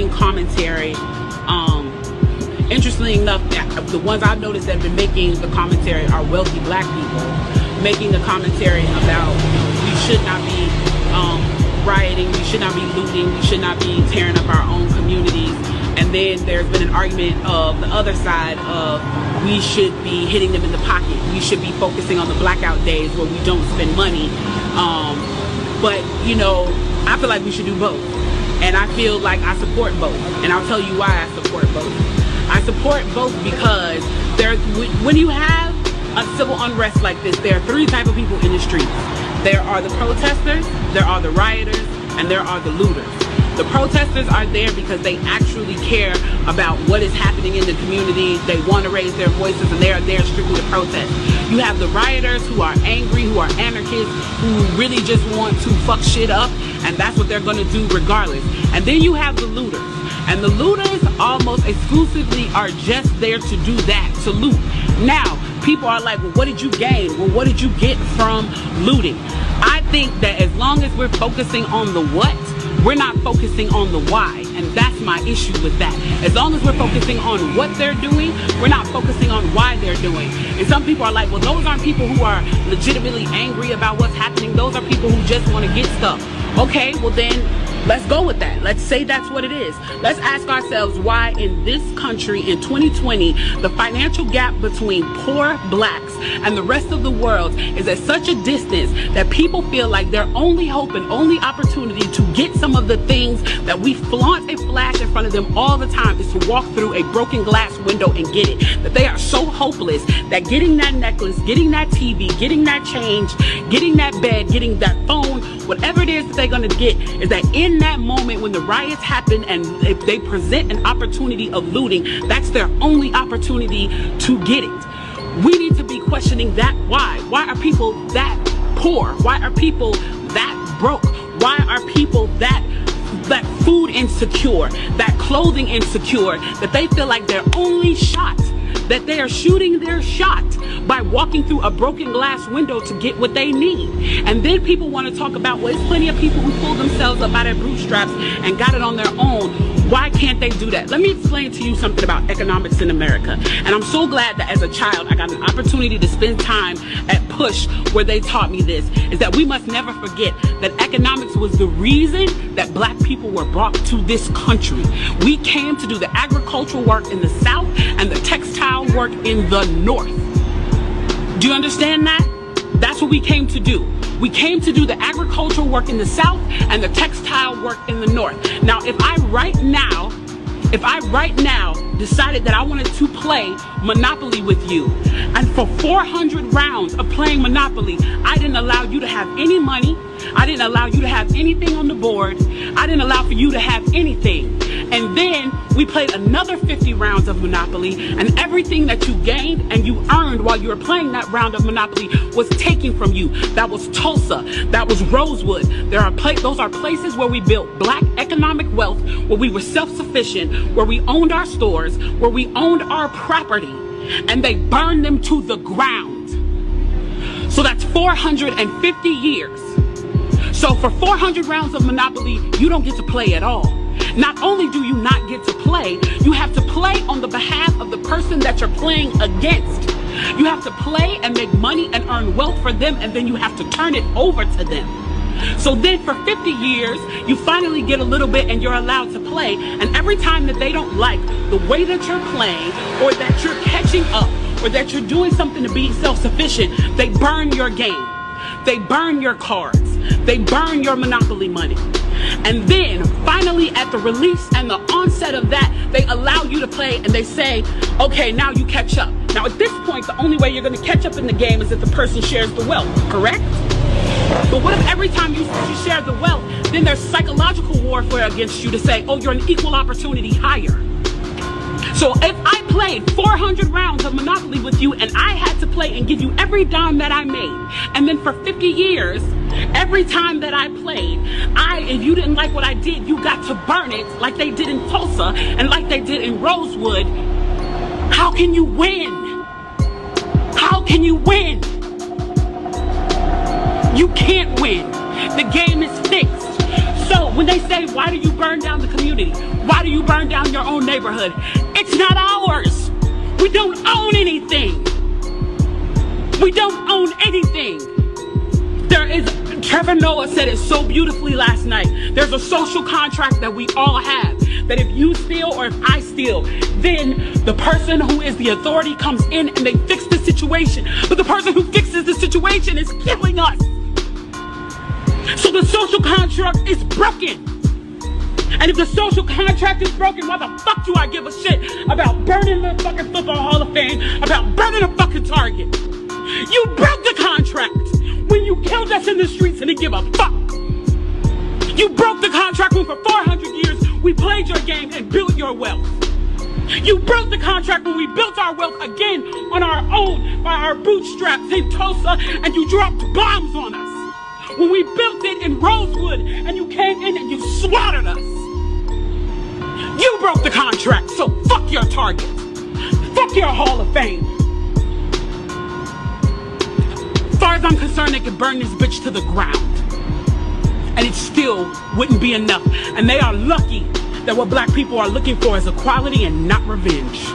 making commentary. Interestingly enough, the ones I've noticed that have been making the commentary are wealthy black people, making the commentary about we should not be rioting, we should not be looting, we should not be tearing up our own communities. And then there's been an argument of the other side of we should be hitting them in the pocket. We should be focusing on the blackout days where we don't spend money. But, you know, I feel like we should do both. And I feel like I support both. And I'll tell you why I support both. I support both because when you have a civil unrest like this, there are three types of people in the streets. There are the protesters, there are the rioters, and there are the looters. The protesters are there because they actually care about what is happening in the community. They want to raise their voices, and they are there strictly to protest. You have the rioters who are angry, who are anarchists, who really just want to fuck shit up, and that's what they're going to do regardless. And then you have the looters. And the looters almost exclusively are just there to do that, to loot. Now, people are like, well, what did you gain? Well, what did you get from looting? I think that as long as we're focusing on the what, we're not focusing on the why, and that's my issue with that. As long as we're focusing on what they're doing, we're not focusing on why they're doing. And some people are like, well, those aren't people who are legitimately angry about what's happening. Those are people who just want to get stuff. Okay, well then, let's go with that. Let's say that's what it is. Let's ask ourselves why in this country in 2020, the financial gap between poor blacks and the rest of the world is at such a distance that people feel like their only hope and only opportunity to get some of the things that we flaunt and flash in front of them all the time is to walk through a broken glass window and get it. That they are so hopeless that getting that necklace, getting that TV, getting that change, getting that bed, getting that phone, whatever it is that they're going to get, is that in that moment when the riots happen and if they present an opportunity of looting, that's their only opportunity to get it. We need to be questioning that why. Why are people that poor? Why are people that broke? Why are people that food insecure, that clothing insecure, that they feel like their only shot, that they are shooting their shot by walking through a broken glass window to get what they need? And then people want to talk about, well, there's plenty of people who pulled themselves up by their bootstraps and got it on their own. Why can't they do that? Let me explain to you something about economics in America. And I'm so glad that as a child, I got an opportunity to spend time at Push where they taught me this, is that we must never forget that economics was the reason that black people were brought to this country. We came to do the agricultural work in the South and the textile work in the North. Do you understand that? That's what we came to do. We came to do the agricultural work in the South and the textile work in the North. Now, if I right now decided that I wanted to play Monopoly with you, and for 400 rounds of playing Monopoly, I didn't allow you to have any money, I didn't allow you to have anything on the board, I didn't allow for you to have anything. And then we played another 50 rounds of Monopoly, and everything that you gained and you earned while you were playing that round of Monopoly was taken from you. That was Tulsa, that was Rosewood. Those are places where we built black economic wealth, where we were self-sufficient, where we owned our stores, where we owned our property, and they burned them to the ground. So that's 450 years. So for 400 rounds of Monopoly, you don't get to play at all. Not only do you not get to play, you have to play on the behalf of the person that you're playing against. You have to play and make money and earn wealth for them, and then you have to turn it over to them. So then for 50 years, you finally get a little bit and you're allowed to play. And every time that they don't like the way that you're playing, or that you're catching up, or that you're doing something to be self-sufficient, they burn your game. They burn your cards. They burn your Monopoly money. And then finally at the release and the onset of that, they allow you to play and they say, okay, now you catch up. Now at this point, the only way you're going to catch up in the game is if the person shares the wealth, correct? But what if every time you share the wealth, then there's psychological warfare against you to say, oh, you're an equal opportunity hire. So if I played 400 rounds of Monopoly with you and I had to play and give you every dime that I made, and then for 50 years, every time that I played, if you didn't like what I did, you got to burn it like they did in Tulsa and like they did in Rosewood, how can you win? How can you win? You can't win. The game is fixed. So when they say, why do you burn down the community? Why do you burn down your own neighborhood? It's not ours. We don't own anything. We don't own anything. Trevor Noah said it so beautifully last night. There's a social contract that we all have. That if you steal or if I steal, then the person who is the authority comes in and they fix the situation. But the person who fixes the situation is killing us. So the social contract is broken. And if the social contract is broken, why the fuck do I give a shit about burning the fucking Football Hall of Fame, about burning a fucking Target? You broke the contract when you killed us in the streets and didn't give a fuck. You broke the contract when for 400 years we played your game and built your wealth. You broke the contract when we built our wealth again on our own by our bootstraps in Tulsa, and you dropped bombs on us. When we built it in Rosewood and you came in and you slaughtered us. You broke the contract, so fuck your Target. Fuck your Hall of Fame. As far as I'm concerned, they could burn this bitch to the ground. And it still wouldn't be enough. And they are lucky that what black people are looking for is equality and not revenge.